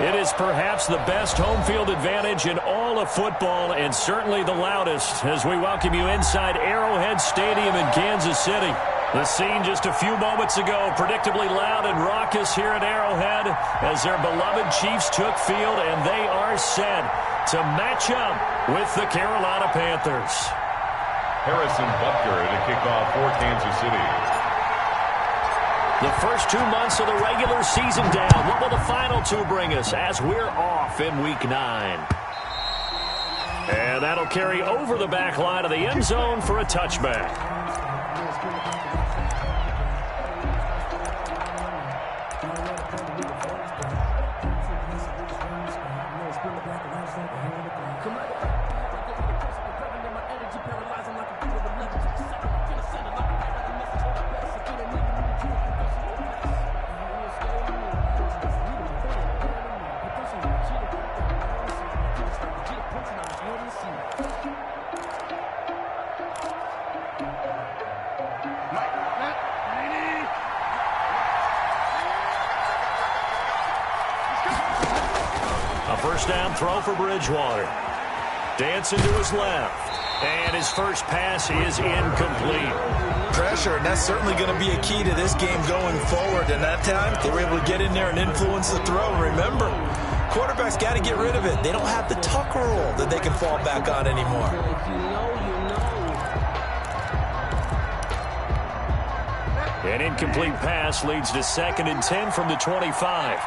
It is perhaps the best home field advantage in all of football and certainly the loudest as we welcome you inside Arrowhead Stadium in Kansas City. The scene just a few moments ago, predictably loud and raucous here at Arrowhead as their beloved Chiefs took field, and they are set to match up with the Carolina Panthers. Harrison Butker to kick off for Kansas City. The first 2 months of the regular season down. What will the final two bring us as we're off in Week 9? And that'll carry over the back line of the end zone for a touchback. First down throw for Bridgewater. Dancing to his left. And his first pass is incomplete. Pressure, and that's certainly going to be a key to this game going forward. And that time, they were able to get in there and influence the throw. Remember, quarterbacks got to get rid of it. They don't have the tuck rule that they can fall back on anymore. An incomplete pass leads to 2nd and 10 from the 25.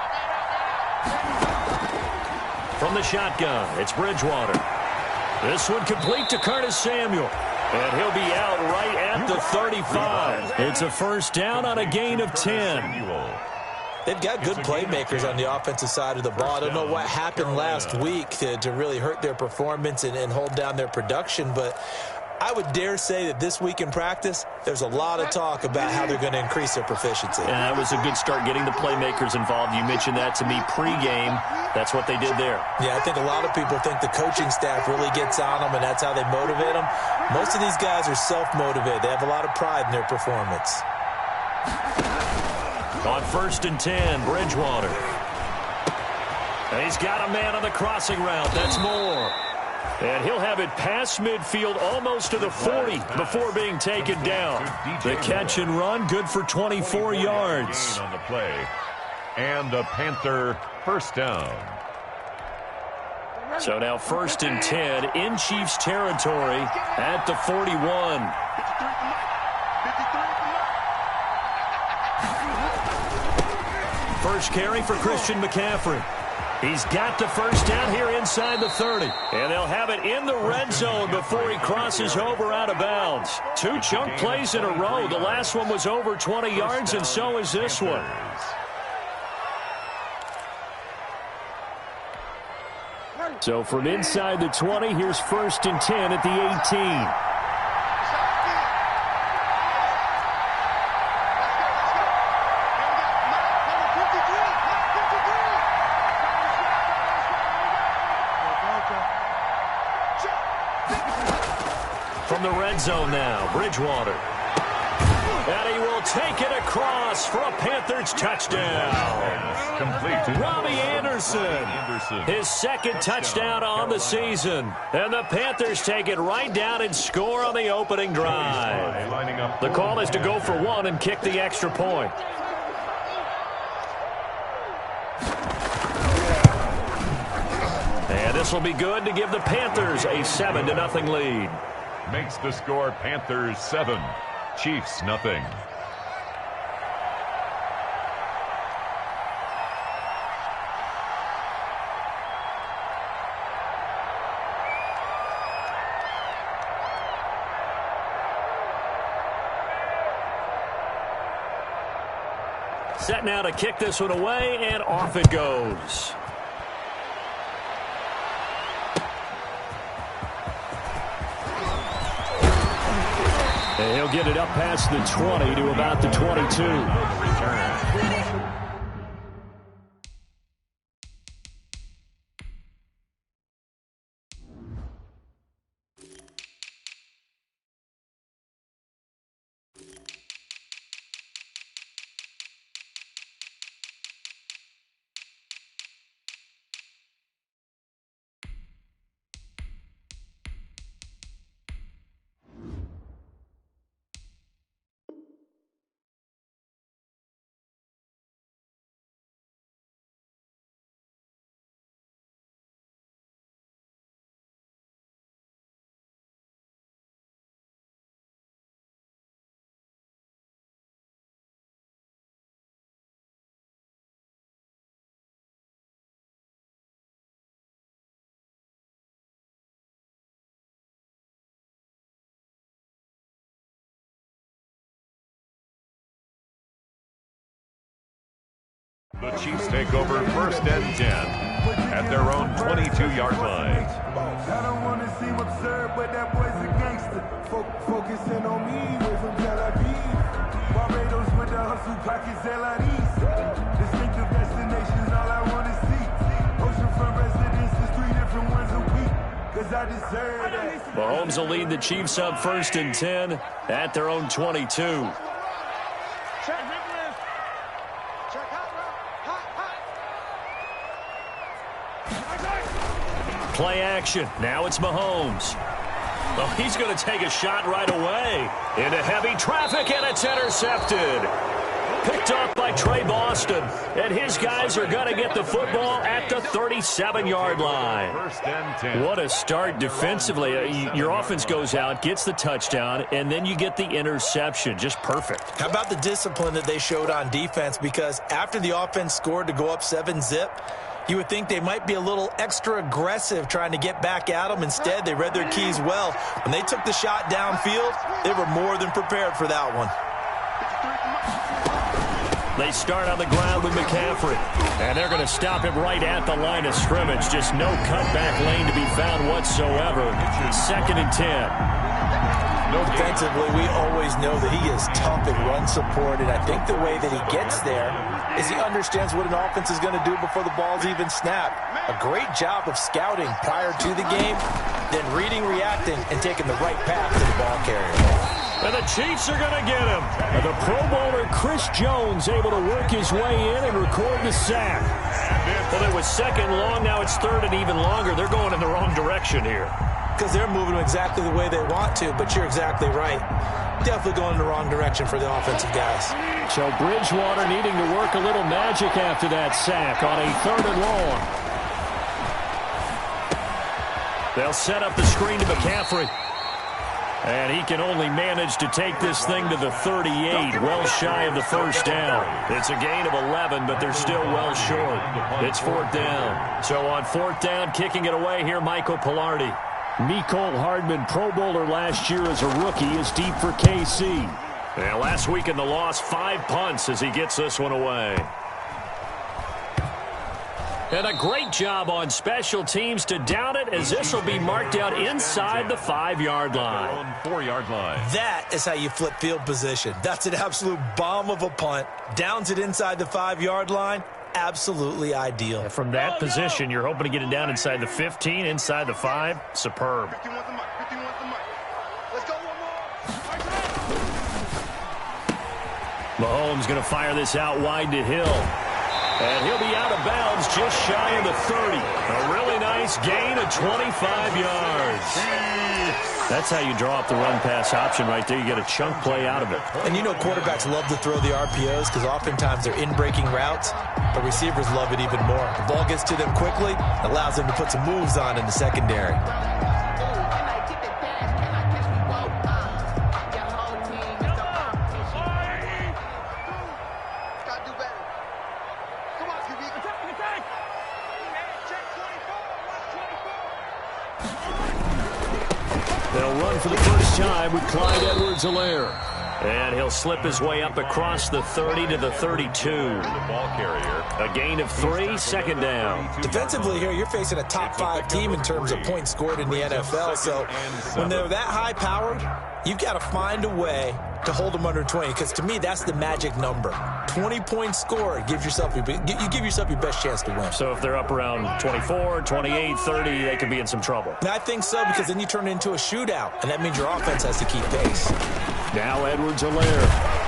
From the shotgun, it's Bridgewater. This one complete to Curtis Samuel. And he'll be out right at the 35. It's a first down on a gain of 10. They've got good playmakers on the offensive side of the ball. I don't know what happened last week to really hurt their performance and hold down their production, but I would dare say that this week in practice, there's a lot of talk about how they're going to increase their proficiency. And that was a good start getting the playmakers involved. You mentioned that to me pregame. That's what they did there. Yeah, I think a lot of people think the coaching staff really gets on them, and that's how they motivate them. Most of these guys are self-motivated. They have a lot of pride in their performance. On 1st and 10, Bridgewater. And he's got a man on the crossing route. That's Moore. And he'll have it past midfield almost to the 40 before being taken down. The catch and run, good for 24 yards. On the play. And a Panther first down. So now 1st and 10 in Chiefs territory at the 41. First carry for Christian McCaffrey. He's got the first down here inside the 30. And they'll have it in the red zone before he crosses over out of bounds. 2 chunk plays in a row. The last one was over 20 yards, and so is this one. So from inside the 20, here's 1st and 10 at the 18. From the red zone now, Bridgewater. And he will take it across for a Panthers touchdown. Complete. Robbie Anderson. His 2nd touchdown on the season. And the Panthers take it right down and score on the opening drive. The call is to go for 1 and kick the extra point. And this will be good to give the Panthers a 7-0 lead. Makes the score Panthers 7, Chiefs nothing. Set now to kick this one away, and off it goes. And he'll get it up past the 20 to about the 22. Return. The Chiefs take over 1st and 10 at their own 22-yard line. I don't want to seem absurd, but that boy's a gangster. Focusing on me, way from Tel Aviv. Barbados with the hustle, pockets LIDs. Distinctive destinations, all I want to see. Oceanfront residences, 3 different ones a week. Cause I deserve that. Mahomes will lead the Chiefs up 1st and 10 at their own 22. Play action. Now it's Mahomes. Well, he's going to take a shot right away. Into heavy traffic, and it's intercepted. Picked off by Trey Boston. And his guys are going to get the football at the 37-yard line. 1st and 10. What a start defensively. Your offense goes out, gets the touchdown, and then you get the interception. Just perfect. How about the discipline that they showed on defense? Because after the offense scored to go up 7-zip, you would think they might be a little extra aggressive trying to get back at them. Instead, they read their keys well. When they took the shot downfield, they were more than prepared for that one. They start on the ground with McCaffrey. And they're going to him him right at the line of scrimmage. Just no cutback lane to be found whatsoever. 2nd and 10. Defensively, we always know that he is tough in run support, and I think the way that he gets there is he understands what an offense is going to do before the ball's even snapped. A great job of scouting prior to the game, then reading, reacting, and taking the right path to the ball carrier. And the Chiefs are going to get him. And the Pro Bowler Chris Jones able to work his way in and record the sack. Well, it was 2nd long, now it's 3rd and even longer. They're going in the wrong direction here. Because they're moving exactly the way they want to, but you're exactly right. Definitely going in the wrong direction for the offensive guys. So Bridgewater needing to work a little magic after that sack on a 3rd and long. They'll set up the screen to McCaffrey. And he can only manage to take this thing to the 38, well shy of the 1st down. It's a gain of 11, but they're still well short. It's 4th down. So on 4th down, kicking it away here, Michael Pilardi. Mecole Hardman, Pro Bowler last year as a rookie, is deep for KC. Yeah, last week in the loss, 5 punts as he gets this one away. And a great job on special teams to down it, as this will be marked out inside the 5-yard line. 4-yard line. That is how you flip field position. That's an absolute bomb of a punt. Downs it inside the 5-yard line. Absolutely ideal. And from that position, you're hoping to get it down inside the 15, inside the 5. Superb. Mahomes going to fire this out wide to Hill. And he'll be out of bounds just shy of the 30. A really nice gain of 25 yards. That's how you draw up the run-pass option right there. You get a chunk play out of it. And you know quarterbacks love to throw the RPOs because oftentimes they're in-breaking routes, but receivers love it even more. The ball gets to them quickly, allows them to put some moves on in the secondary. They'll run for the first time with Clyde Edwards-Helaire. And he'll slip his way up across the 30 to the 32. The ball carrier. A gain of 3, 2nd down. Defensively here, you're facing a top 5 team in terms of points scored in the NFL. So when they're that high-powered, you've got to find a way to hold them under 20, because to me, that's the magic number. 20 points scored, you give yourself your best chance to win. So if they're up around 24, 28, 30, they could be in some trouble. And I think so, because then you turn it into a shootout, and that means your offense has to keep pace. Now Edwards-Helaire.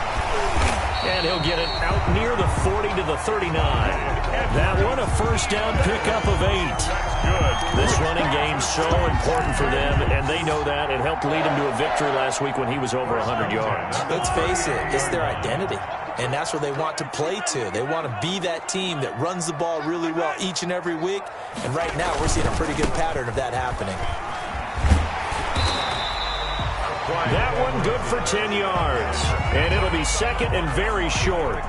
And he'll get it out near the 40 to the 39. That one, a first down pickup of 8. This running game so important for them, and they know that. It helped lead him to a victory last week when he was over 100 yards. Let's face it, it's their identity, and that's what they want to play to. They want to be that team that runs the ball really well each and every week, and right now we're seeing a pretty good pattern of that happening. That one good for 10 yards. And it'll be second and very short.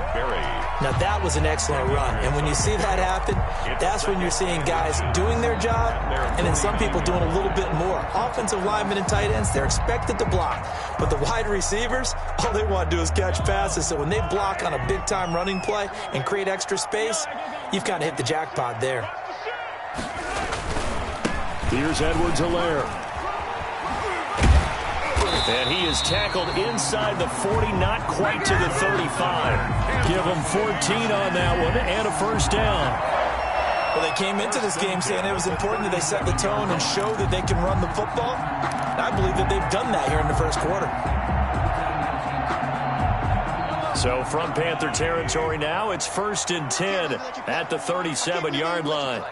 Now, that was an excellent run. And when you see that happen, that's when you're seeing guys doing their job and then some people doing a little bit more. Offensive linemen and tight ends, they're expected to block. But the wide receivers, all they want to do is catch passes. So when they block on a big-time running play and create extra space, you've kind of hit the jackpot there. Here's Edwards-Helaire. And he is tackled inside the 40, not quite to the 35. Give him 14 on that one and a first down. Well, they came into this game saying it was important that they set the tone and show that they can run the football. And I believe that they've done that here in the first quarter. So from Panther territory now, it's 1st and 10 at the 37-yard line.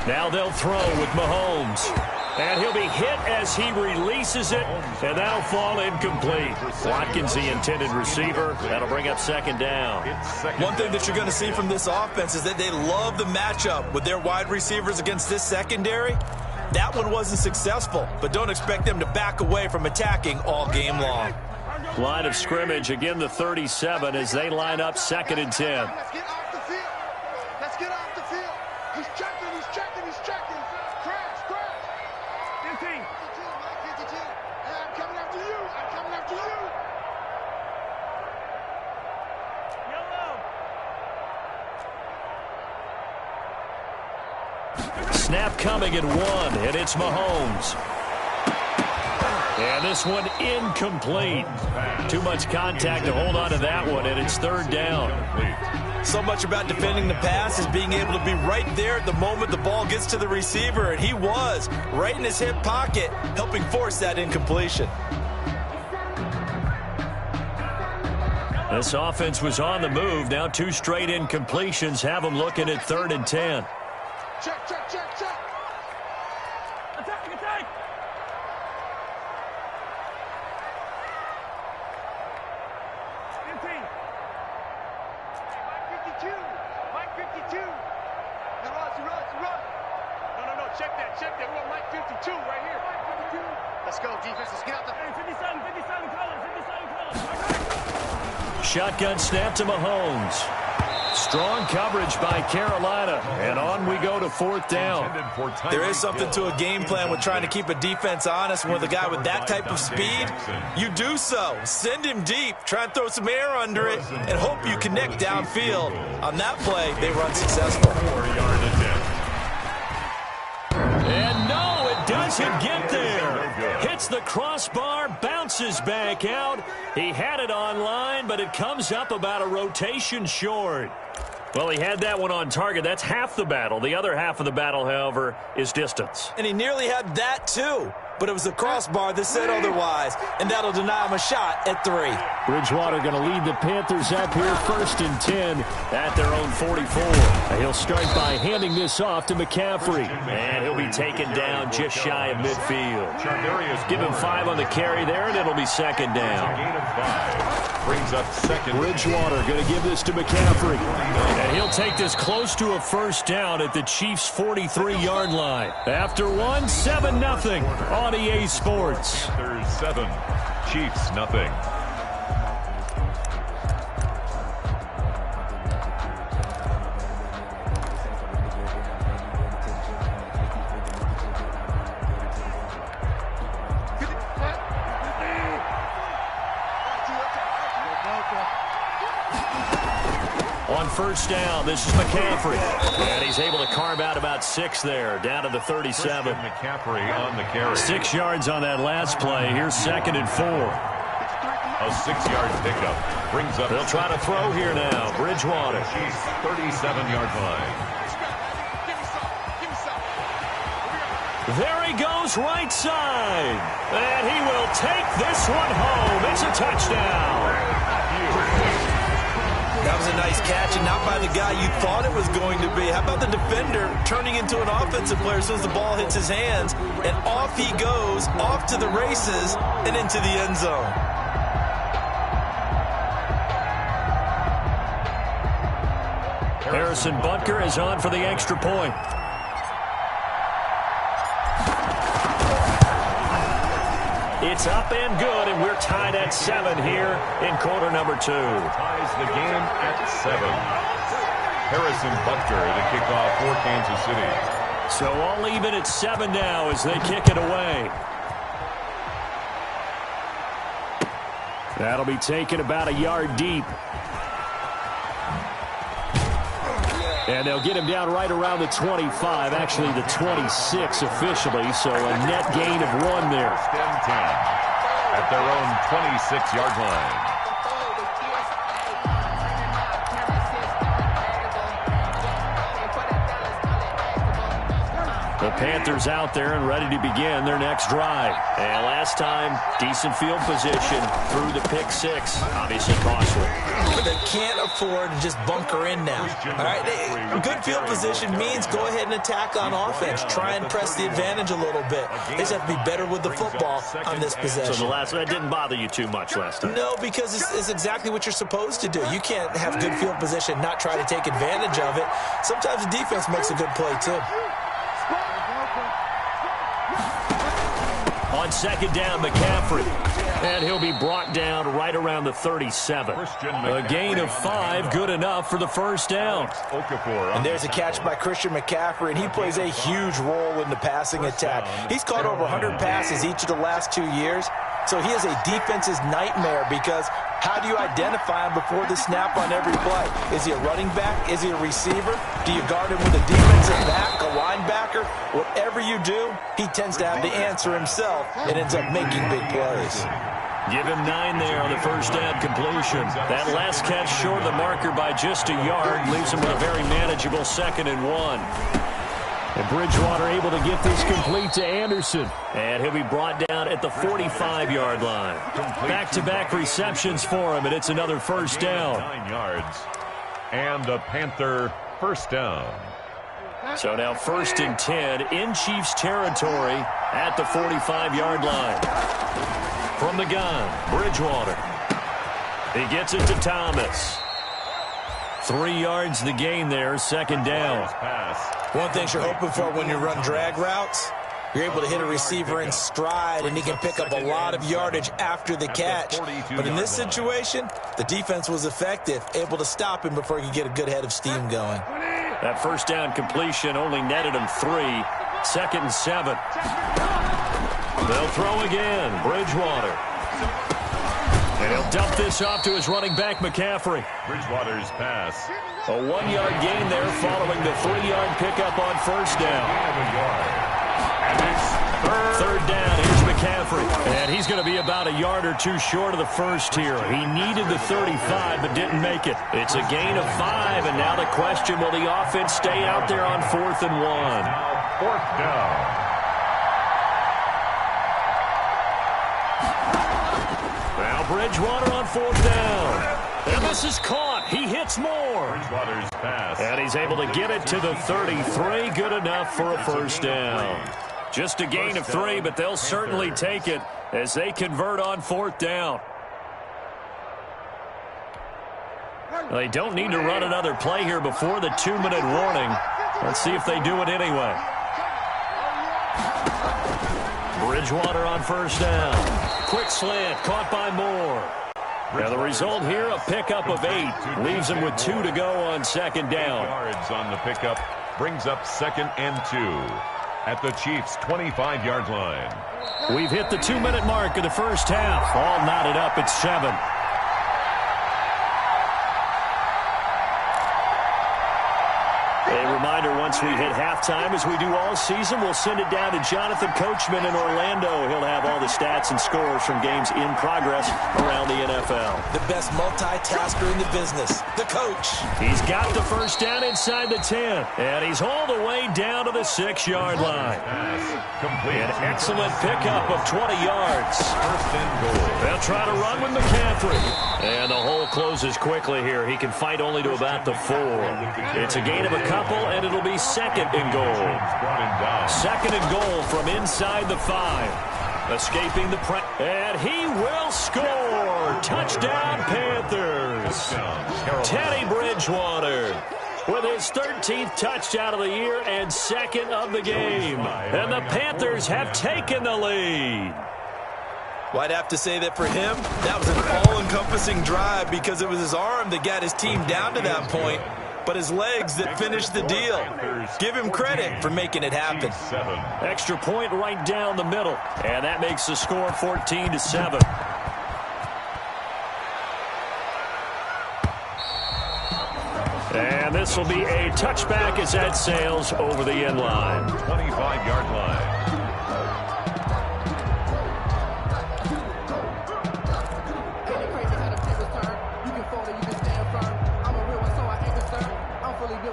Now they'll throw with Mahomes. And he'll be hit as he releases it, and that'll fall incomplete. Watkins, the intended receiver. That'll bring up second down. One thing that you're going to see from this offense is that they love the matchup with their wide receivers against this secondary. That one wasn't successful, but don't expect them to back away from attacking all game long. Line of scrimmage, again the 37 as they line up 2nd and 10. Let's get off the field. Let's get off the field. He's checking, he's checking, he's checking. Crash, crash. 15. 52, Mike, 52. And I'm coming after you. I'm coming after you. Yellow. Snap coming at 1, and it's Mahomes. And this one incomplete. Too much contact to hold on to that one, and it's 3rd down. So much about defending the pass is being able to be right there at the moment the ball gets to the receiver, and he was right in his hip pocket, helping force that incompletion. This offense was on the move. Now 2 straight incompletions have them looking at 3rd and 10. Check, check, check, check. Attack, attack. 15. Mike 52. Mike 52. He runs, he runs, he runs. No, check that, check that. We want Mike 52 right here. Mike 52. Let's go, defense. Let's get out the... Hey, 57 colors, 57 colors. Shotgun snap to Mahomes. Strong coverage by Carolina, and on we go to 4th down. There is something to a game plan with trying to keep a defense honest. With a guy with that type of speed, you do so. Send him deep, try and throw some air under it, and hope you connect downfield. On that play, they run successful. And no, it doesn't get there. Hits the crossbar, bounces back out. He had it on line, but it comes up about a rotation short. Well, he had that one on target. That's half the battle. The other half of the battle, however, is distance. And he nearly had that, too. But it was the crossbar that said otherwise, and that'll deny him a shot at 3. Bridgewater going to lead the Panthers up here 1st and 10 at their own 44. He'll start by handing this off to McCaffrey. And he'll be taken down just shy of midfield. Give him 5 on the carry there, and it'll be 2nd down. Gain of 5. Brings up 2nd. Bridgewater going to give this to McCaffrey. And he'll take this close to a first down at the Chiefs' 43-yard line. After 7-0 on EA Sports. Panthers 7, Chiefs nothing. On first down, this is McCaffrey. And he's able to carve out about 6 there, down to the 37. McCaffrey on the carry. 6 yards on that last play. Here's 2nd and 4. A 6-yard pickup brings up. They'll try to throw here now. Bridgewater. Chiefs 37-yard line. There he goes, right side. And he will take this one home. It's a touchdown. That was a nice catch, and not by the guy you thought it was going to be. How about the defender turning into an offensive player as soon as the ball hits his hands, and off he goes, off to the races, and into the end zone. Harrison Butker is on for the extra point. It's up and good, and we're tied at 7 here in quarter number 2. Ties the game at 7. Harrison Butker to kick off for Kansas City. So all even at 7 now as they kick it away. That'll be taken about a yard deep. And they'll get him down right around the 25, actually the 26 officially, so a net gain of 1 there. First and 10 at their own 26-yard line. The Panthers out there and ready to begin their next drive. And last time, decent field position through the pick 6. Obviously costly. But they can't afford to just bunker in now. All right, good field position means go ahead and attack on offense. Try and press the advantage a little bit. They just have to be better with the football on this possession. So that didn't bother you too much last time? No, because it's exactly what you're supposed to do. You can't have good field position, not try to take advantage of it. Sometimes the defense makes a good play, too. On second down, McCaffrey. And he'll be brought down right around the 37. A gain of 5, good enough for the first down. And there's a catch by Christian McCaffrey, and he plays a huge role in the passing attack. He's caught over 100 passes each of the last 2 years, so he is a defense's nightmare because how do you identify him before the snap on every play? Is he a running back? Is he a receiver? Do you guard him with a defensive back, a linebacker? Whatever you do, he tends to have the answer himself and ends up making big plays. Give him 9 there on the first down completion. That last catch short of the marker by just a yard leaves him with a very manageable 2nd and 1. And Bridgewater able to get this complete to Anderson. And he'll be brought down at the 45-yard line. Back-to-back receptions for him, and it's another first down. 9 yards. And a Panther first down. So now 1st and 10 in Chiefs territory at the 45-yard line. From the gun, Bridgewater. He gets it to Thomas. 3 yards the gain there, 2nd down. One thing you're hoping for when you run drag routes, you're able to hit a receiver in stride, and he can pick up a lot of yardage after the catch. But in this situation, the defense was effective, able to stop him before he could get a good head of steam going. That first down completion only netted him 3. 2nd and 7. They'll throw again. Bridgewater. And he'll dump this off to his running back, McCaffrey. Bridgewater's pass. A 1-yard gain there following the 3-yard pickup on first down. And it's Third down, here's McCaffrey. And he's going to be about a yard or 2 short of the first here. He needed the 35 but didn't make it. It's a gain of 5, and now the question, will the offense stay out there on 4th and 1? now 4th down. Now Bridgewater on 4th down. And this is caught. He hits more. Bridgewater's pass. And he's able to get it to the 33. Good enough for a first down. Just a gain of 3, but they'll certainly take it as they convert on 4th down. They don't need to run another play here before the 2-minute warning. Let's see if they do it anyway. Bridgewater on first down. Quick slant, caught by Moore. Now the result here, a pickup of 8. Leaves him with 2 to go on 2nd down. 8 yards on the pickup. Brings up 2nd and 2 at the Chiefs' 25-yard line. We've hit the 2-minute mark of the first half. All knotted up at 7. A reminder, once we hit halftime, as we do all season, we'll send it down to Jonathan Coachman in Orlando. He'll have all the stats and scores from games in progress around the NFL. The best multitasker in the business, the coach. He's got the first down inside the 10, and he's all the way down to the 6-yard line. An excellent pickup of 20 yards. First and goal. They'll try to run with McCaffrey. And the hole closes quickly here. He can fight only to about the 4. It's a gain of a couple, and it'll be 2nd and goal. 2nd and goal from inside the 5. Escaping the press. And he will score. Touchdown, Panthers. Teddy Bridgewater with his 13th touchdown of the year and 2nd of the game. And the Panthers have taken the lead. Well, I'd have to say that for him, that was an all-encompassing drive because it was his arm that got his team down to that point, but his legs that finished the deal. Give him credit for making it happen. Extra point right down the middle, and that makes the score 14-7. And this will be a touchback as that sails over the end line. 25-yard line.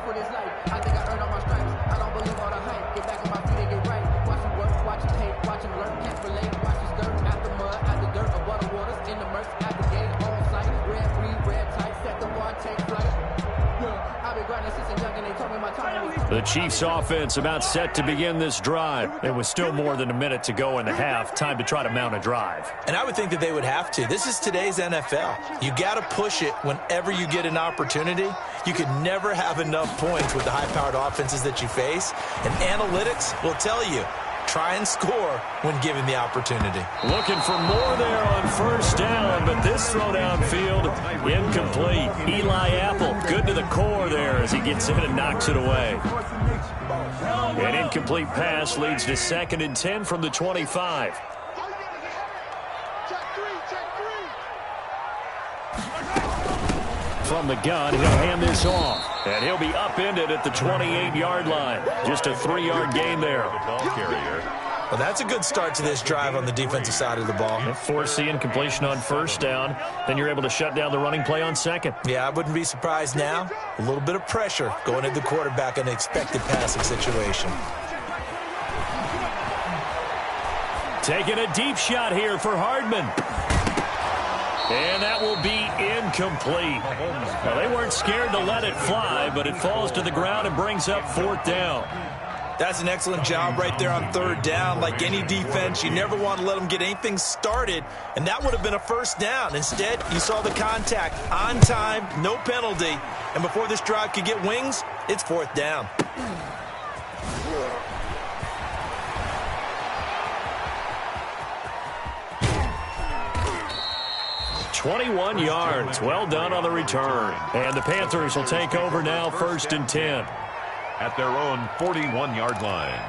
For this life, I think I earned all my stripes. I don't believe all the hype. Get back on my feet and get right. Watch him work, watch him hate, watch him learn, can't relate. Watch his dirt, at the mud, at the dirt, above the waters, in the murks, at the gate, on sight. Red free, red tight, set the bar, take flight. Yeah, I've been grinding since a young and they told me my time was. The Chiefs offense about set to begin this drive. It was still more than a minute to go in the half. Time to try to mount a drive. And I would think that they would have to. This is today's NFL. You got to push it whenever you get an opportunity. You can never have enough points with the high-powered offenses that you face. And analytics will tell you, try and score when given the opportunity. Looking for more there on first down, but this throw downfield, incomplete. Eli Apple, good to the core there as he gets in and knocks it away. An incomplete pass leads to 2nd and 10 from the 25. From the gun, he'll hand this off, and he'll be upended at the 28-yard line. Just a 3-yard gain there. Well, that's a good start to this drive on the defensive side of the ball. Force incompletion on first down. Then you're able to shut down the running play on second. Yeah, I wouldn't be surprised now. A little bit of pressure going at the quarterback in an expected passing situation. Taking a deep shot here for Hardman. And that will be incomplete. Now, they weren't scared to let it fly, but it falls to the ground and brings up 4th down. That's an excellent job right there on 3rd down. Like any defense, you never want to let them get anything started, and that would have been a first down. Instead, you saw the contact on time, no penalty, and before this drive could get wings, it's 4th down. 21 yards. Well done on the return. And the Panthers will take over now, 1st and 10. At their own 41-yard line.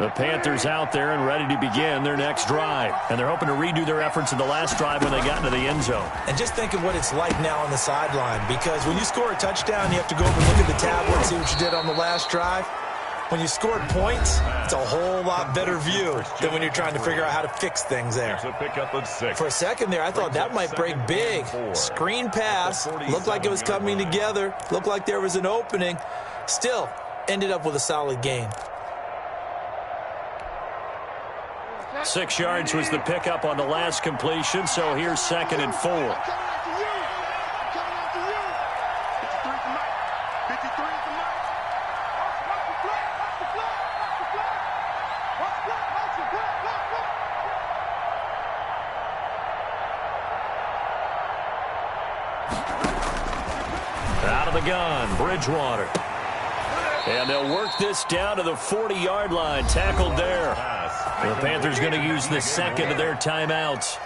The Panthers out there and ready to begin their next drive. And they're hoping to redo their efforts in the last drive when they got into the end zone. And just think of what it's like now on the sideline, because when you score a touchdown, you have to go over and look at the tablet and see what you did on the last drive. When you scored points, it's a whole lot better view than when you're trying to figure out how to fix things there. For a second there, I thought that might break big. Screen pass, looked like it was coming together, looked like there was an opening. Still, ended up with a solid gain. 6 yards was the pickup on the last completion, so here's 2nd and 4. Out of the gun, Bridgewater. And they'll work this down to the 40-yard line. Tackled there. The Panthers going to use the second of their timeouts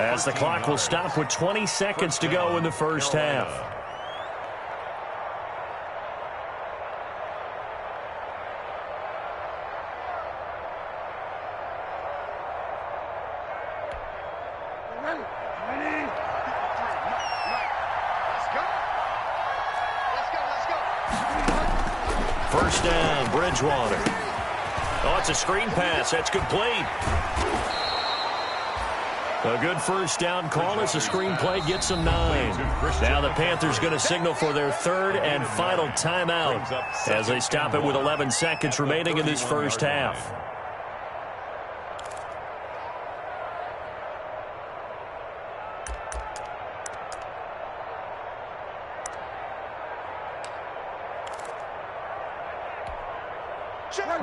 as the clock will stop with 20 seconds to go in the first half. First down, Bridgewater. Oh, it's a screen pass. That's complete. A good first down call as the screen play gets them 9. Now the Panthers going to signal for their 3rd and final timeout as they stop it with 11 seconds remaining in this first half.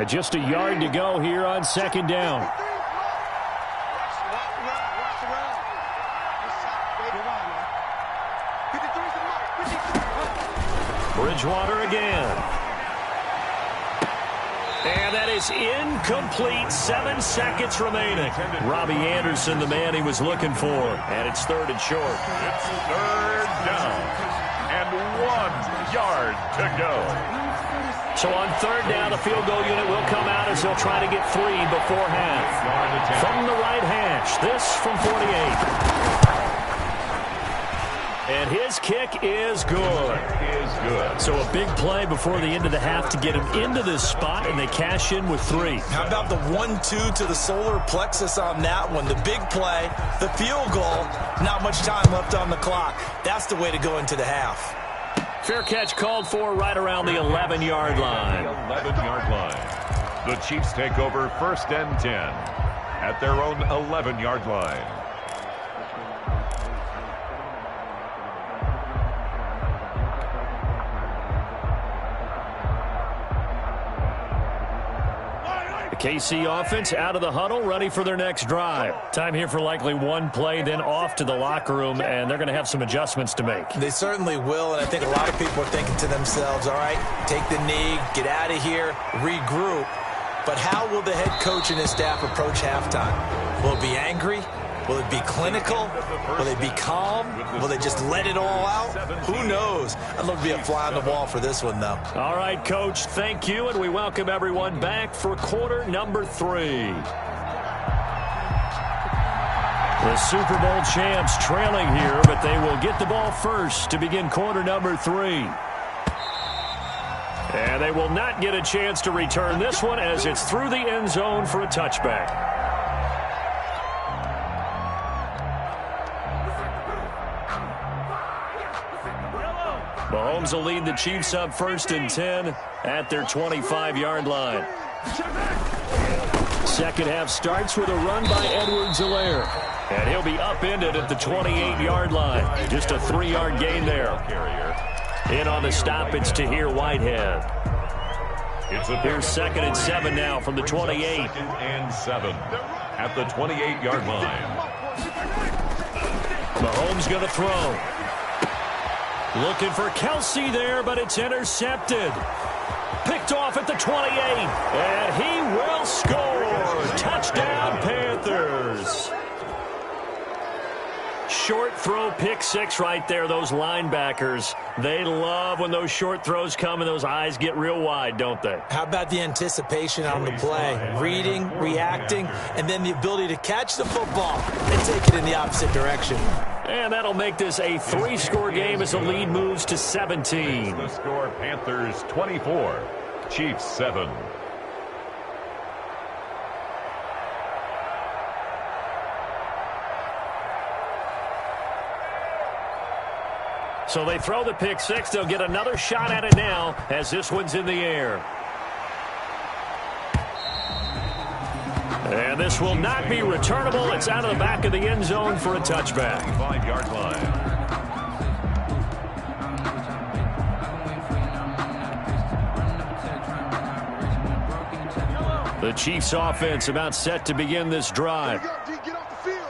Just a yard to go here on 2nd down. Bridgewater again. And that is incomplete. 7 seconds remaining. Robbie Anderson, the man he was looking for. And it's 3rd and short. It's 3rd down. And 1 yard to go. So on 3rd down, the field goal unit will come out as they'll try to get 3 before half. From the right hash, this from 48. And his kick is good. So a big play before the end of the half to get him into this spot, and they cash in with 3. How about the 1-2 to the solar plexus on that one? The big play, the field goal, not much time left on the clock. That's the way to go into the half. Fair catch called for right around the 11-yard line. 11-yard line. The Chiefs take over 1st and 10 at their own 11-yard line. KC offense out of the huddle, ready for their next drive. Time here for likely one play, then off to the locker room, and they're going to have some adjustments to make. They certainly will, and I think a lot of people are thinking to themselves, all right, take the knee, get out of here, regroup. But how will the head coach and his staff approach halftime? Will it be angry? Will it be clinical? Will they be calm? Will they just let it all out? Who knows? I'd love to be a fly on the wall for this one, though. All right, Coach, thank you, and we welcome everyone back for quarter number 3. The Super Bowl champs trailing here, but they will get the ball first to begin quarter number 3. And they will not get a chance to return this one as it's through the end zone for a touchback. Mahomes will lead the Chiefs up 1st and 10 at their 25-yard line. Second half starts with a run by Edwards-Helaire. And he'll be upended at the 28-yard line. Just a 3-yard gain there. In on the stop, it's Tahir Whitehead. Here's 2nd and 7 now from the 28. 2nd and 7 at the 28-yard line. Mahomes going to throw. Looking for Kelsey there, but it's intercepted. Picked off at the 28, and he will score. Touchdown, Panthers. Short throw, pick 6 right there. Those linebackers, they love when those short throws come and those eyes get real wide, don't they? How about the anticipation on the play? Reading, reacting, and then the ability to catch the football and take it in the opposite direction. And that'll make this a 3-score game as the lead moves to 17. The score, Panthers 24, Chiefs 7. So they throw the pick 6. They'll get another shot at it now as this one's in the air. And this will not be returnable. It's out of the back of the end zone for a touchback. 5-yard line. The Chiefs offense about set to begin this drive. Get off the field.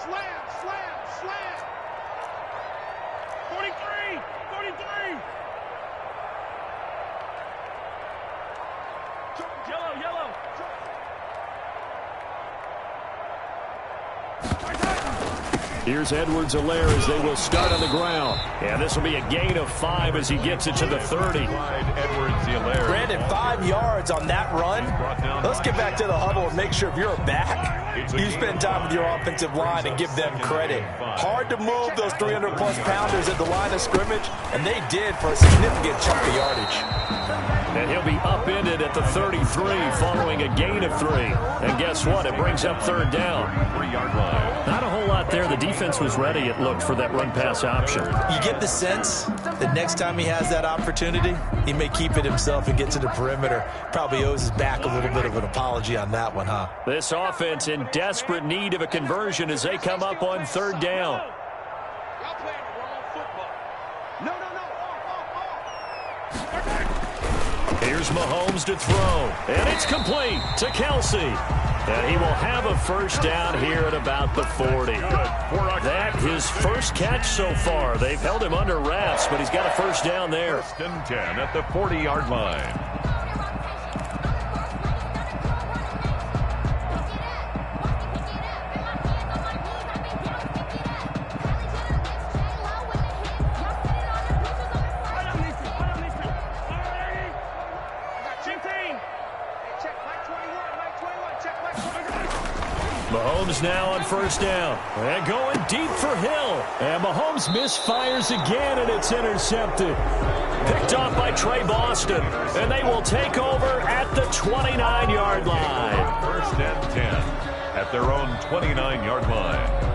Slam, slam, slam. 43, 43. Yellow, yellow. Here's Edwards-Helaire as they will start on the ground. And this will be a gain of 5 as he gets it to the 30. Edwards-Helaire. Brandon, 5 yards on that run. Let's get back to the huddle and make sure if you're a back, you spend time with your offensive line and give them credit. Hard to move those 300-plus pounders at the line of scrimmage, and they did for a significant chunk of yardage. And he'll be upended at the 33 following a gain of 3. And guess what? It brings up 3rd down. 3-yard line. Not a whole lot there. The defense was ready, it looked, for that run-pass option. You get the sense that next time he has that opportunity, he may keep it himself and get to the perimeter. Probably owes his back a little bit of an apology on that one, huh? This offense in desperate need of a conversion as they come up on 3rd down. Y'all playing the wrong football. No. Here's Mahomes to throw, and it's complete to Kelsey. And he will have a first down here at about the 40. That his first catch so far. They've held him under wraps, but he's got a first down there. 1st and 10 at the 40-yard line. Mahomes now on first down. And going deep for Hill. And Mahomes misfires again, and it's intercepted. Picked off by Trey Boston. And they will take over at the 29-yard line. First and 10 at their own 29-yard line.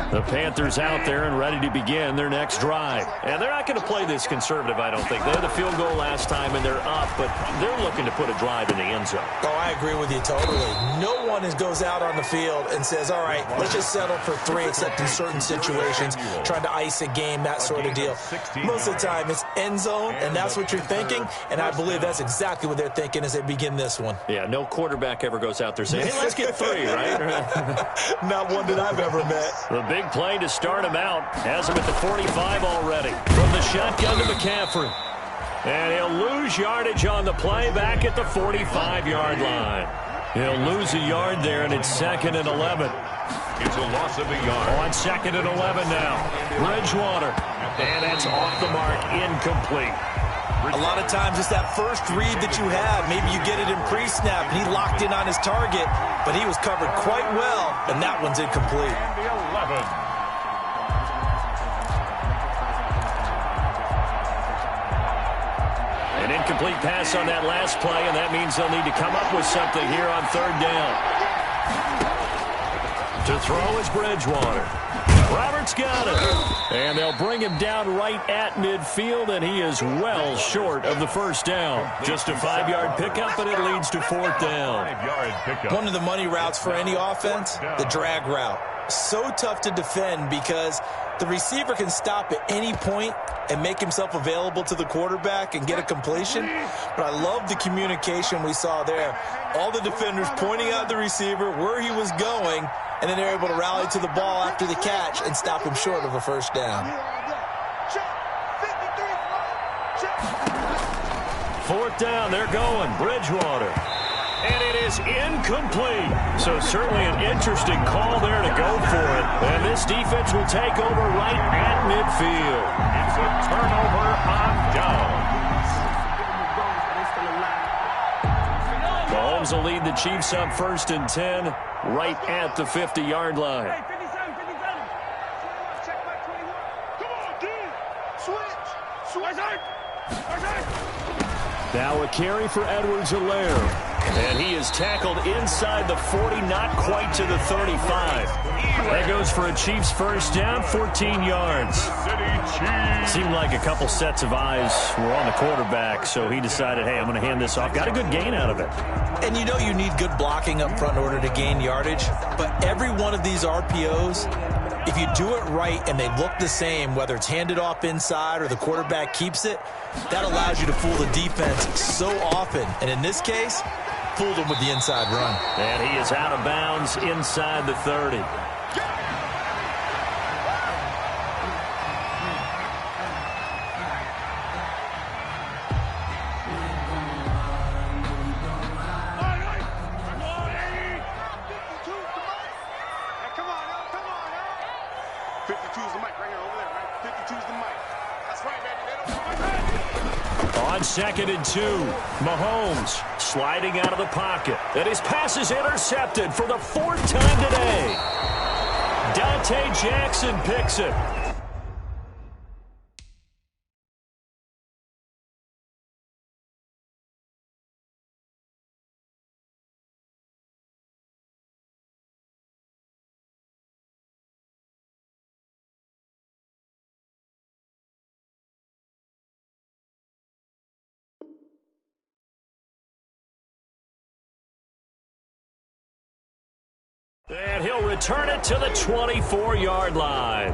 The Panthers out there and ready to begin their next drive. And they're not going to play this conservative, I don't think. They had the field goal last time, and they're up, but they're looking to put a drive in the end zone. Oh, I agree with you totally. No one goes out on the field and says, all right, let's just settle for 3, except in certain situations, trying to ice a game, that sort of deal. Most of the time, it's end zone, and that's what you're thinking, and I believe that's exactly what they're thinking as they begin this one. Yeah, no quarterback ever goes out there saying, hey, let's get 3, right? Not one that I've ever met. The big play to start him out. Has him at the 45 already. From the shotgun to McCaffrey. And he'll lose yardage on the play back at the 45-yard line. He'll lose a yard there, and it's 2nd and 11. It's a loss of a yard. On 2nd and 11 now. Bridgewater. And that's off the mark. Incomplete. A lot of times it's that first read that you have. Maybe you get it in pre-snap, and he locked in on his target, but he was covered quite well, and that one's incomplete. And the 11. An incomplete pass on that last play, and that means they'll need to come up with something here on 3rd down. To throw is Bridgewater. Roberts got it. And they'll bring him down right at midfield, and he is well short of the first down. Just a 5-yard pickup, but it leads to 4th down. 5-yard pickup. One of the money routes for any offense, the drag route. So tough to defend because the receiver can stop at any point and make himself available to the quarterback and get a completion. But I love the communication we saw there. All the defenders pointing out the receiver, where he was going, and then they're able to rally to the ball after the catch and stop him short of a first down. 4th down, they're going. Bridgewater. And it is incomplete. So certainly an interesting call there to go for it. And this defense will take over right at midfield. It's a turnover on down. Mahomes will lead the Chiefs up 1st and 10 right at the 50-yard line. Hey, 57. Check back 21. Come on, dude. Switch. Now a carry for Edwards-Helaire. And he is tackled inside the 40, not quite to the 35. That goes for a Chiefs first down, 14 yards. Seemed like a couple sets of eyes were on the quarterback, so he decided, hey, I'm going to hand this off. Got a good gain out of it. And you know you need good blocking up front in order to gain yardage, but every one of these RPOs, if you do it right and they look the same, whether it's handed off inside or the quarterback keeps it, that allows you to fool the defense so often. And in this case, fooled him with the inside run. And he is out of bounds inside the 30. On 2nd and 2, Mahomes sliding out of the pocket. And his pass is intercepted for the 4th time today. Dante Jackson picks it. And he'll return it to the 24-yard line.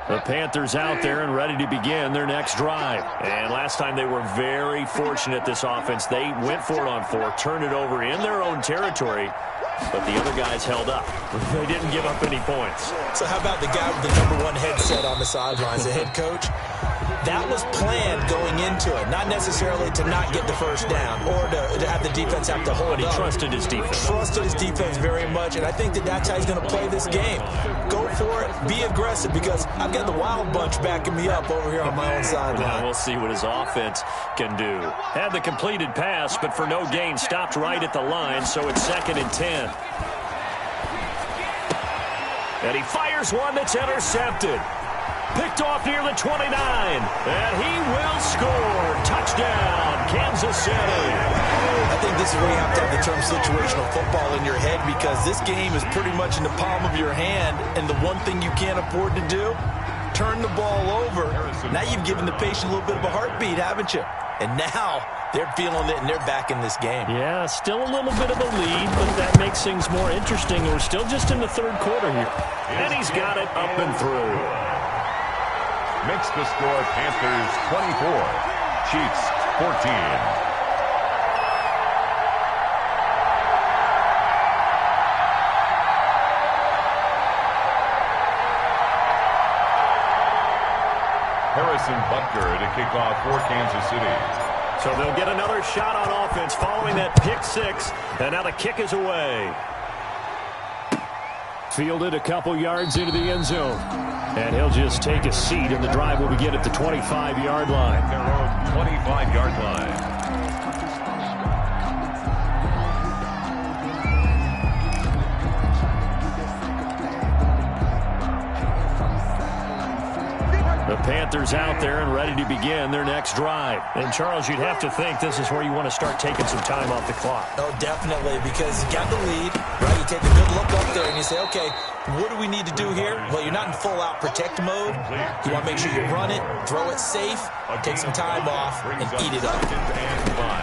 The Panthers out there and ready to begin their next drive. And last time they were very fortunate, this offense. They went for it on 4, turned it over in their own territory, but the other guys held up. They didn't give up any points. So how about the guy with the #1 headset on the sidelines, the head coach? That was planned going into it, not necessarily to not get the first down or to have the defense have to hold But he up. trusted his defense. Trusted his defense very much, and I think that's how he's going to play this game. Go for it. Be aggressive, because I've got the Wild Bunch backing me up over here on my own Now sideline. we'll see what his offense can do. Had the completed pass, but for no gain, stopped right at the line, so it's 2nd and 10. And he fires one that's intercepted. Picked off near the 29, and he will score. Touchdown, Kansas City. I think this is where you have to have the term situational football in your head, because this game is pretty much in the palm of your hand, and the one thing you can't afford to do, turn the ball over. Now you've given the patient a little bit of a heartbeat, haven't you? And now they're feeling it, and they're back in this game. Yeah, still a little bit of a lead, but that makes things more interesting. We're still just in the 3rd quarter here. And he's got it up and through. Makes the score Panthers 24, Chiefs 14. Harrison Butker to kick off for Kansas City. So they'll get another shot on offense following that pick 6, and now the kick is away. Fielded a couple yards into the end zone. And he'll just take a seat, and the drive will begin at the 25-yard line. Their own 25-yard line. The Panthers out there and ready to begin their next drive. And, Charles, you'd have to think this is where you want to start taking some time off the clock. Oh, definitely, because you got the lead, right? You take a good look up there and you say, okay, what do we need to do here? Well, you're not in full-out protect mode. You want to make sure you run it, throw it safe, take some time off, and eat it up.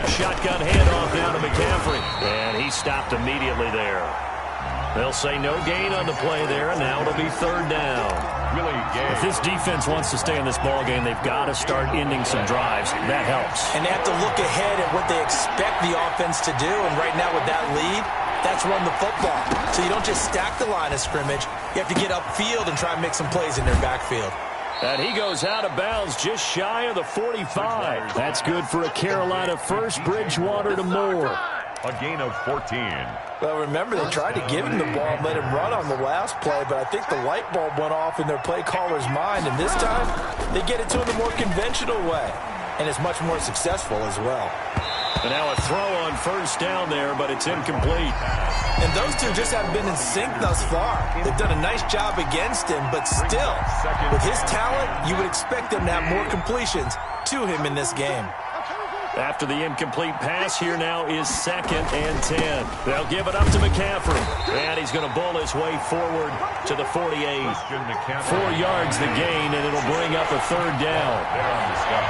Shotgun handoff down to McCaffrey. And he stopped immediately there. They'll say no gain on the play there, and now it'll be 3rd down. If this defense wants to stay in this ballgame, they've got to start ending some drives. That helps. And they have to look ahead at what they expect the offense to do, and right now with that lead, that's run the football. So you don't just stack the line of scrimmage. You have to get upfield and try and make some plays in their backfield. And he goes out of bounds just shy of the 45. That's good for a Carolina first. Bridgewater to Moore. A gain of 14. Well, remember, they tried to give him the ball and let him run on the last play, but I think the light bulb went off in their play caller's mind, and this time they get it to him the more conventional way, and it's much more successful as well. And now a throw on 1st down there, but it's incomplete. And those two just haven't been in sync thus far. They've done a nice job against him, but still, with his talent, you would expect them to have more completions to him in this game. After the incomplete pass, here now is 2nd and 10. They'll give it up to McCaffrey. And he's going to bowl his way forward to the 48. 4 yards the gain, and it'll bring up a 3rd down. They're on the stop.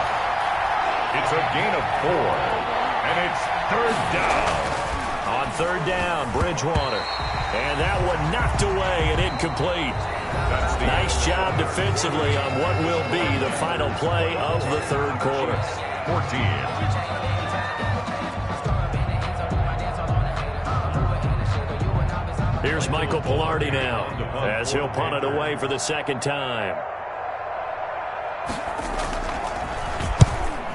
It's a gain of 4. And it's 3rd down. On 3rd down, Bridgewater. And that one knocked away and incomplete. Nice job defensively on what will be the final play of the 3rd quarter. 14. Here's Michael Palardy now as he'll punt it away for the 2nd time.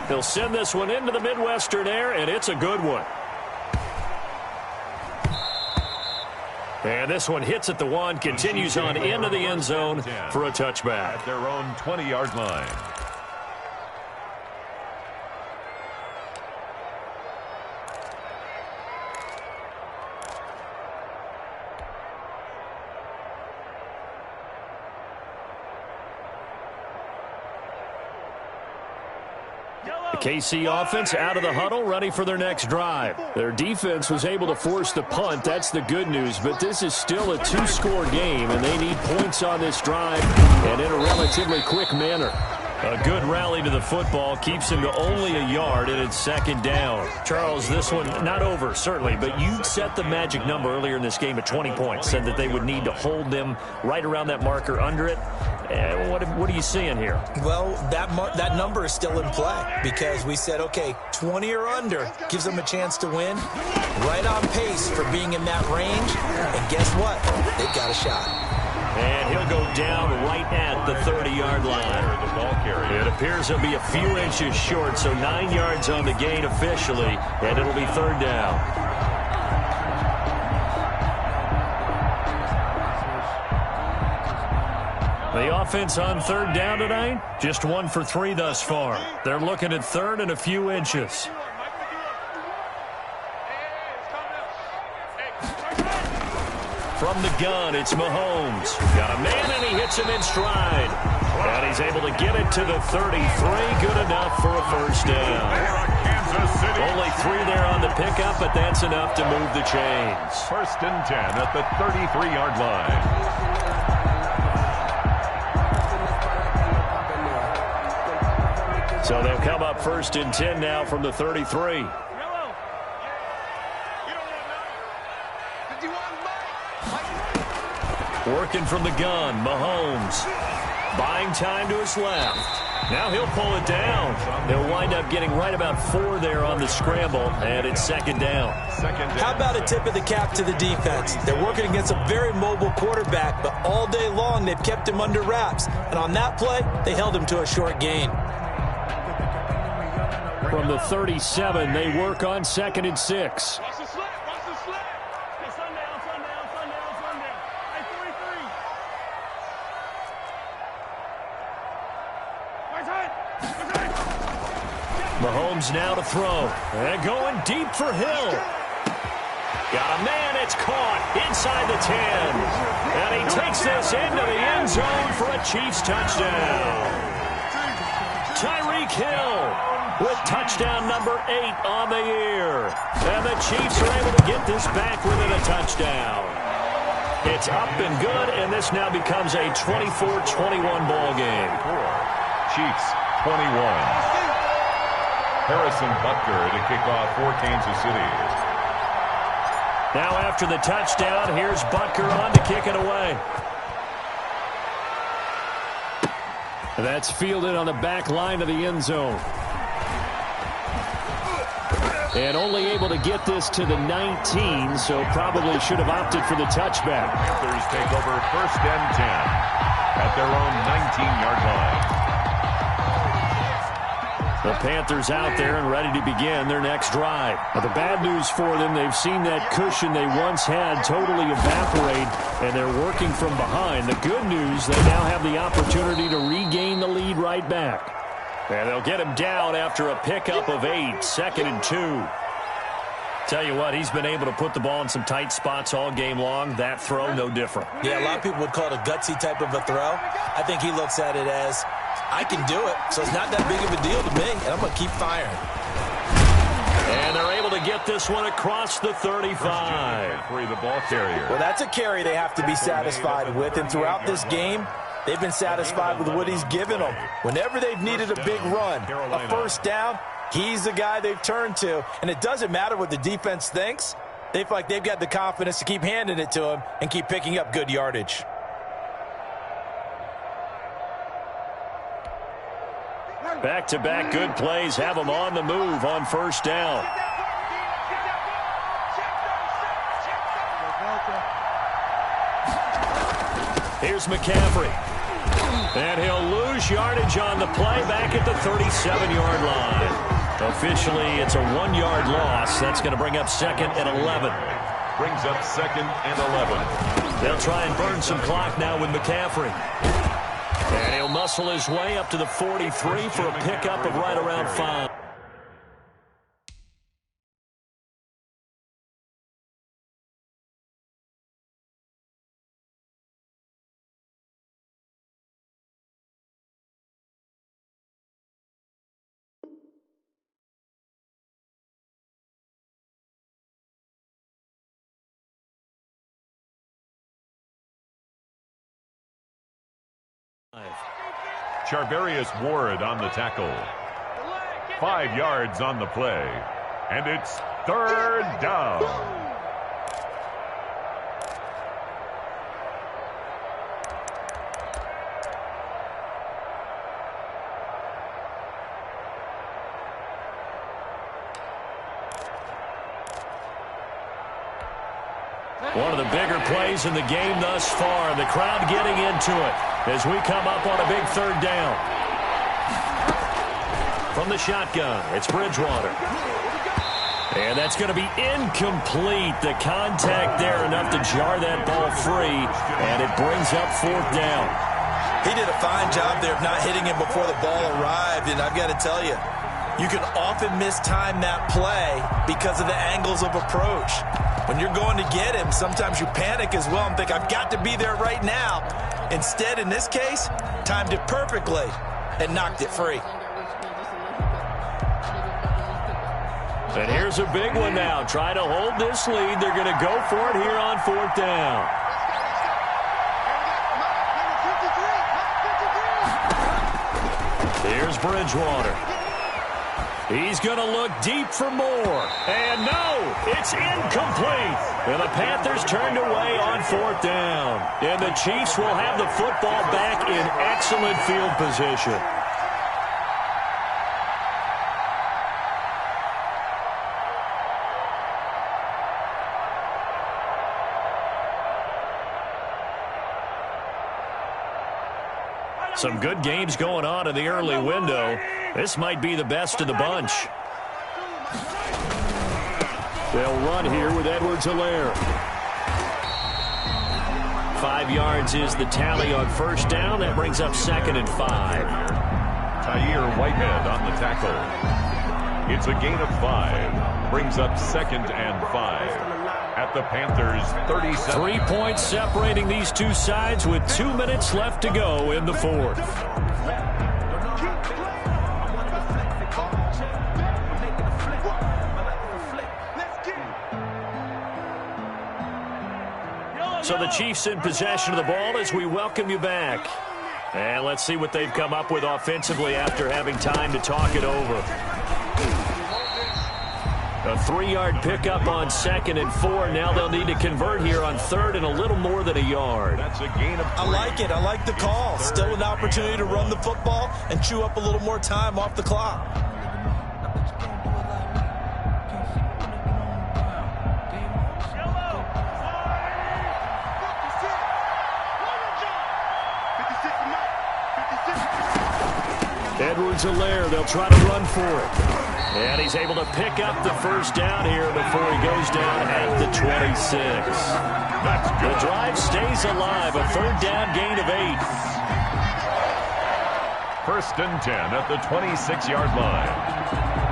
He'll send this one into the Midwestern air, and it's a good one. And this one hits at the 1, continues on into the end zone for a touchback. At their own 20-yard line. The KC offense out of the huddle, ready for their next drive. Their defense was able to force the punt. That's the good news. But this is still a 2-score game, and they need points on this drive and in a relatively quick manner. A good rally to the football keeps him to only a yard, and it's second down. Charles, this one not over, certainly, but you set the magic number earlier in this game at 20 points, said that they would need to hold them right around that marker under it. What are you seeing here? Well, that number is still in play because we said, okay, 20 or under gives them a chance to win. Right on pace for being in that range. And guess what? They've got a shot. And he'll go down right at the 30-yard line. The ball carrier. It appears he'll be a few inches short, so 9 yards on the gain officially, and it'll be third down. The offense on third down tonight, just 1 for 3 thus far. They're looking at third and a few inches. From the gun, it's Mahomes. Got a man, and he hits him in stride. And he's able to get it to the 33. Good enough for a first down. Only 3 there on the pickup, but that's enough to move the chains. First and 10 at the 33-yard line. So they'll come up first and 10 now from the 33. Working from the gun, Mahomes. Buying time to his left. Now he'll pull it down. He'll wind up getting right about 4 there on the scramble, and it's second down. How about a tip of the cap to the defense? They're working against a very mobile quarterback, but all day long they've kept him under wraps. And on that play, they held him to a short gain. From the 37, they work on second and 6. Mahomes now to throw. And going deep for Hill. Got a man, it's caught inside the 10. And he takes this into the end zone for a Chiefs touchdown. Tyreek Hill with touchdown number 8 on the year. And the Chiefs are able to get this back within a touchdown. It's up and good, and this now becomes a 24-21 ball game. Chiefs 21. Harrison Butker to kick off for Kansas City. Now after the touchdown, here's Butker on to kick it away. That's fielded on the back line of the end zone. And only able to get this to the 19, so probably should have opted for the touchback. Panthers take over first and 10 at their own 19-yard line. The Panthers out there and ready to begin their next drive. But the bad news for them, they've seen that cushion they once had totally evaporate, and they're working from behind. The good news, they now have the opportunity to regain the lead right back. And they'll get him down after a pickup of 8, second and 2. Tell you what, he's been able to put the ball in some tight spots all game long. That throw, no different. Yeah, a lot of people would call it a gutsy type of a throw. I think he looks at it as, I can do it, so it's not that big of a deal to me, and I'm going to keep firing. And they're able to get this one across the 35. Free the ball carrier. Well, that's a carry they have to be satisfied with, and throughout this game, they've been satisfied with what he's given them. Whenever they've needed a big run, a first down, he's the guy they've turned to. And it doesn't matter what the defense thinks. They feel like they've got the confidence to keep handing it to him and keep picking up good yardage. Back-to-back good plays have them on the move on first down. Here's McCaffrey. And he'll lose yardage on the play back at the 37-yard line. Officially, it's a 1-yard loss. That's going to bring up second and 11. Brings up second and 11. They'll try and burn some clock now with McCaffrey. And he'll muscle his way up to the 43 for a pickup of right around 5. Charvarius Ward on the tackle. 5 yards on the play. And it's third down. One of the bigger plays in the game thus far. The crowd getting into it as we come up on a big third down. From the shotgun, it's Bridgewater. And that's going to be incomplete. The contact there enough to jar that ball free, and it brings up fourth down. He did a fine job there of not hitting him before the ball arrived, and I've got to tell you, you can often mistime that play because of the angles of approach. When you're going to get him, sometimes you panic as well and think, I've got to be there right now. Instead, in this case, timed it perfectly and knocked it free. And here's a big one now. Trying to hold this lead. They're going to go for it here on fourth down. Here's Bridgewater. He's going to look deep for more. And no, it's incomplete. And the Panthers turned away on fourth down. And the Chiefs will have the football back in excellent field position. Some good games going on in the early window. This might be the best of the bunch. They'll run here with Edwards-Helaire. 5 yards is the tally on first down. That brings up 2nd and 5. Tahir Whitehead on the tackle. It's a gain of 5. Brings up 2nd and 5. At the Panthers' 37. 3 points separating these two sides with 2 minutes left to go in the fourth. So the Chiefs in possession of the ball as we welcome you back. And let's see what they've come up with offensively after having time to talk it over. A 3-yard pickup on 2nd and 4. Now they'll need to convert here on 3rd and a little more than a yard. That's a gain of 3. I like it. I like the call. Still an opportunity to run the football and chew up a little more time off the clock. Edwards-Helaire, they'll try to run for it. And he's able to pick up the first down here before he goes down at the 26. The drive stays alive. A 3rd down gain of 8. 1st and 10 at the 26-yard line.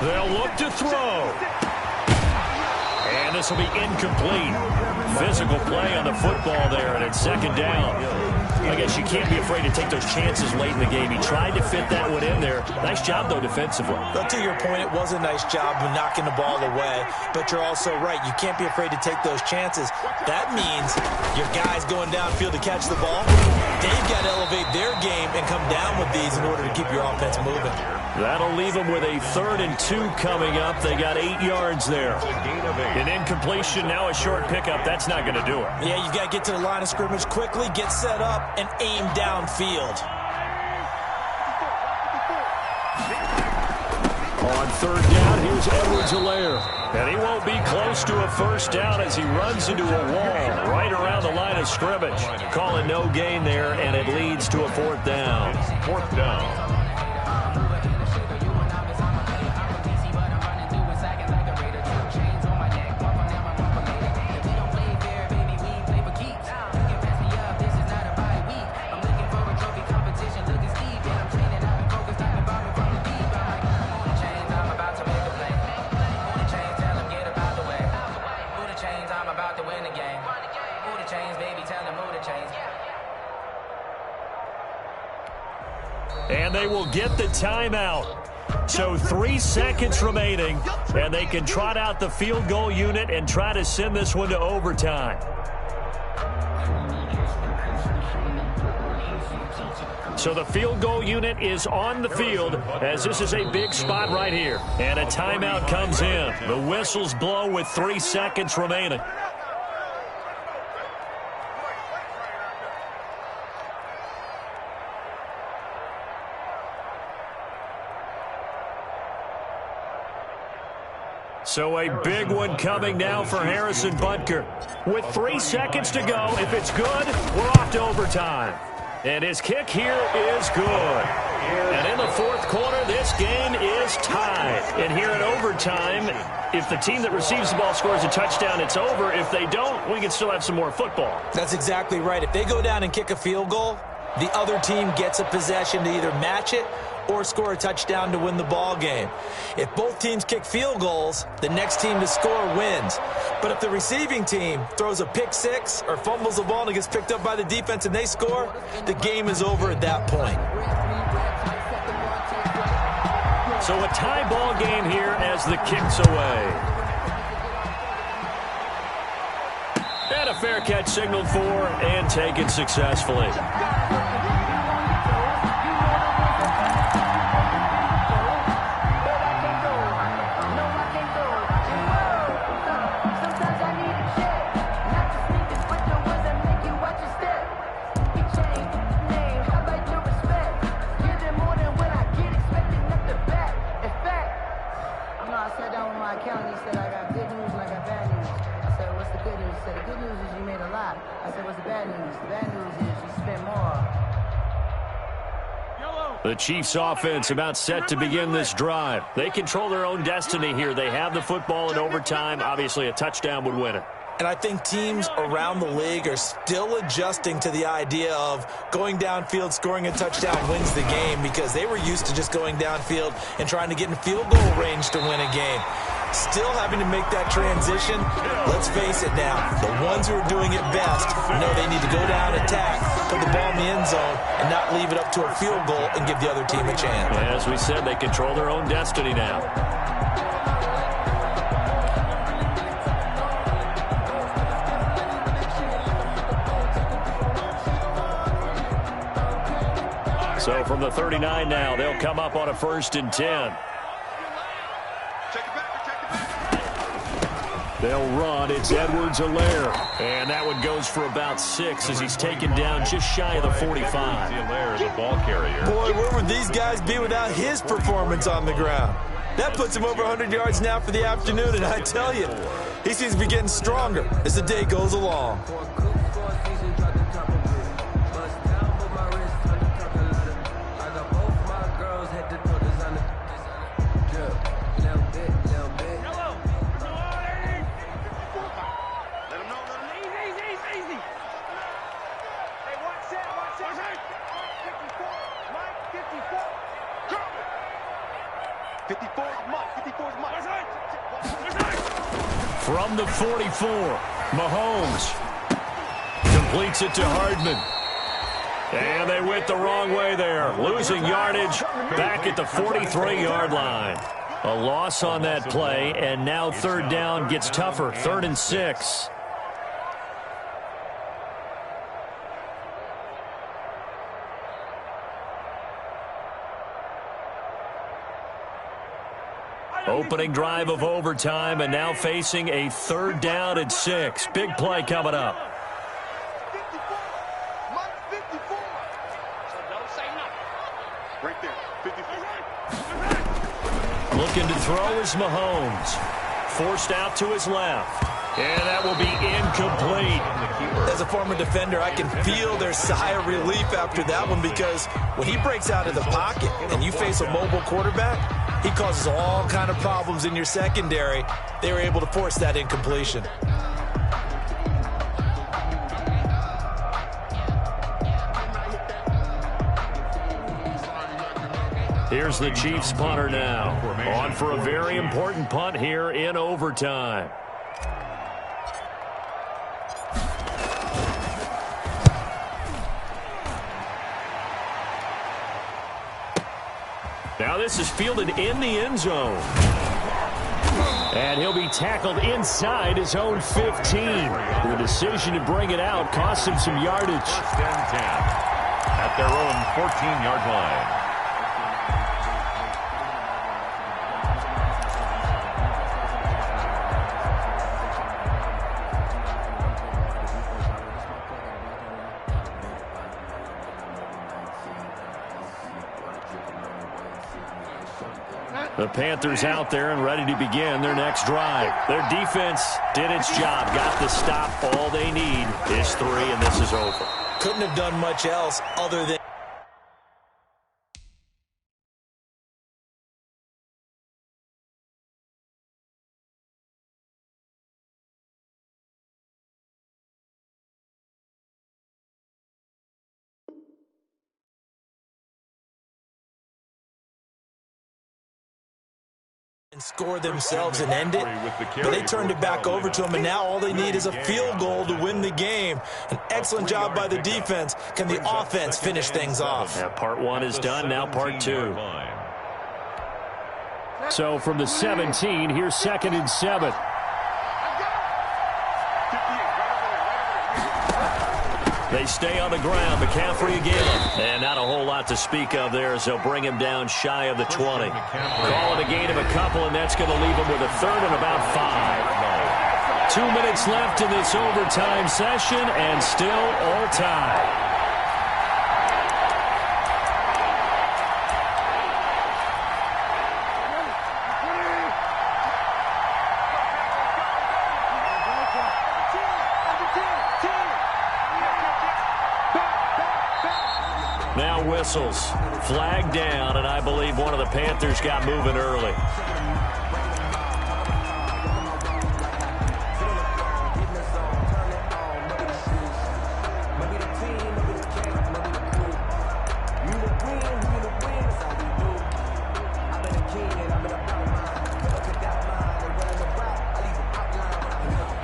They'll look to throw. And this will be incomplete. Physical play on the football there, and it's 2nd down. I guess you can't be afraid to take those chances late in the game. He tried to fit that one in there. Nice job, though, defensively. But to your point, it was a nice job of knocking the ball away. But you're also right. You can't be afraid to take those chances. That means your guys going downfield to catch the ball, they've got to elevate their game and come down with these in order to keep your offense moving. That'll leave them with a 3rd and 2 coming up. They got 8 yards there. An incompletion, now a short pickup. That's not going to do it. Yeah, you've got to get to the line of scrimmage quickly, get set up, and aim downfield. On 3rd down, here's Edwards-Helaire. And he won't be close to a first down as he runs into a wall right around the line of scrimmage. Calling no gain there, and it leads to a 4th down. 4th down. they will get the timeout. So 3 seconds remaining, and they can trot out the field goal unit and try to send this one to overtime. So the field goal unit is on the field as this is a big spot right here. And a timeout comes in. The whistles blow with 3 seconds remaining. So a big one coming now for Harrison Butker. With 3 seconds to go, if it's good, we're off to overtime. And his kick here is good. And in the fourth quarter, this game is tied. And here in overtime, if the team that receives the ball scores a touchdown, it's over. If they don't, we can still have some more football. That's exactly right. If they go down and kick a field goal, the other team gets a possession to either match it or score a touchdown to win the ball game. If both teams kick field goals, the next team to score wins. But if the receiving team throws a pick six or fumbles the ball and it gets picked up by the defense and they score, the game is over at that point. So a tie ball game here as the kick's away. And a fair catch signaled for and taken successfully. The Chiefs offense about set to begin this drive. They control their own destiny here. They have the football in overtime. Obviously, a touchdown would win it. And I think teams around the league are still adjusting to the idea of going downfield, scoring a touchdown wins the game, because they were used to just going downfield and trying to get in field goal range to win a game. Still having to make that transition. Let's face it now, the ones who are doing it best know they need to go down, attack, put the ball in the end zone, and not leave it up to a field goal and give the other team a chance. As we said, they control their own destiny now. So from the 39 now, they'll come up on a 1st and 10. They'll run. It's Edwards-Helaire. And that one goes for about 6 as he's taken down just shy of the 45. Helaire, the ball carrier. Boy, where would these guys be without his performance on the ground? That puts him over 100 yards now for the afternoon, and I tell you, he seems to be getting stronger as the day goes along. From the 44, Mahomes completes it to Hardman. And they went the wrong way there, losing yardage back at the 43-yard line. A loss on that play, and now 3rd down gets tougher, 3rd and 6. Opening drive of overtime, and now facing a 3rd down and 6. Big play coming up. 54. Mike 54. So don't say nothing. Right there. 54. Looking to throw is Mahomes. Forced out to his left. And that will be incomplete. As a former defender, I can feel their sigh of relief after that one, because when he breaks out of the pocket and you face a mobile quarterback, he causes all kind of problems in your secondary. They were able to force that incompletion. Here's the Chiefs punter now. On for a very important punt here in overtime. Now this is fielded in the end zone. And he'll be tackled inside his own 15. The decision to bring it out cost him some yardage. First and 10 at their own 14-yard line. The Panthers out there and ready to begin their next drive. Their defense did its job, got the stop. All they need is 3, and this is over. Couldn't have done much else other than score themselves and end it, but they turned it back over to them, and now all they need is a field goal to win the game. An excellent job by the defense. Can the offense finish things off? Yeah, part 1 is done, now part 2. So from the 17, here's 2nd and 7. They stay on the ground. McCaffrey again. And not a whole lot to speak of there as they'll bring him down shy of the 20. Call it a gain of a couple, and that's going to leave him with a 3rd and about 5. 2 minutes left in this overtime session, and still all tied. Now whistles. Flag down, and I believe one of the Panthers got moving early.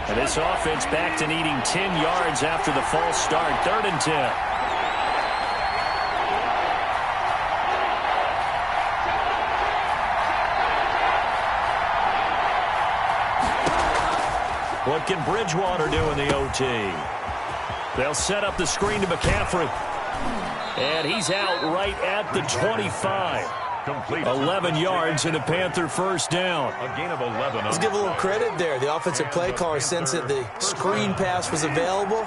And this offense back to needing 10 yards after the false start. 3rd and 10. What can Bridgewater do in the OT? They'll set up the screen to McCaffrey. And he's out right at the 25. Complete. 11 yards and a Panther first down. A gain of 11. Let's give a little credit there. The offensive play caller sensed that the screen pass was available.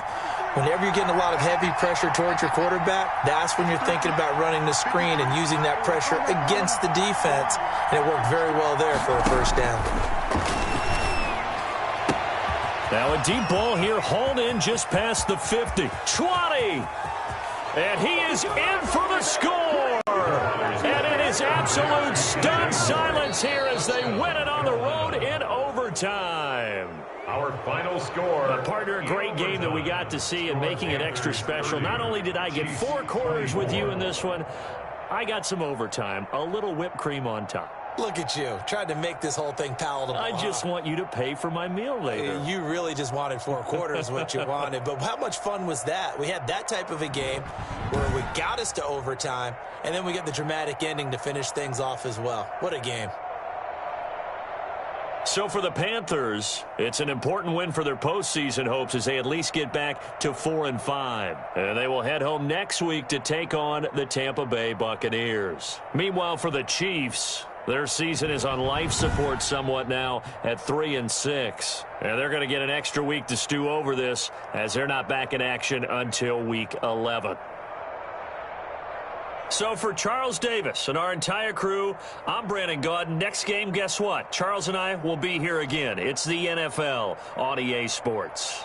Whenever you're getting a lot of heavy pressure towards your quarterback, that's when you're thinking about running the screen and using that pressure against the defense. And it worked very well there for a first down. Now a deep ball here, hauled in just past the 50. 20! And he is in for the score! And it is absolute stunned silence here as they win it on the road in overtime. Our final score. Partner, a great game that we got to see and making it extra special. Not only did I get 4 quarters with you in this one, I got some overtime, a little whipped cream on top. Look at you, trying to make this whole thing palatable. I just want you to pay for my meal later. You really just wanted 4 quarters, what you wanted. But how much fun was that? We had that type of a game where we got us to overtime, and then we get the dramatic ending to finish things off as well. What a game. So for the Panthers, it's an important win for their postseason hopes as they at least get back to 4-5. And they will head home next week to take on the Tampa Bay Buccaneers. Meanwhile, for the Chiefs, their season is on life support somewhat now at 3-6. And they're going to get an extra week to stew over this as they're not back in action until week 11. So for Charles Davis and our entire crew, I'm Brandon Gaudin. Next game, guess what? Charles and I will be here again. It's the NFL on EA Sports.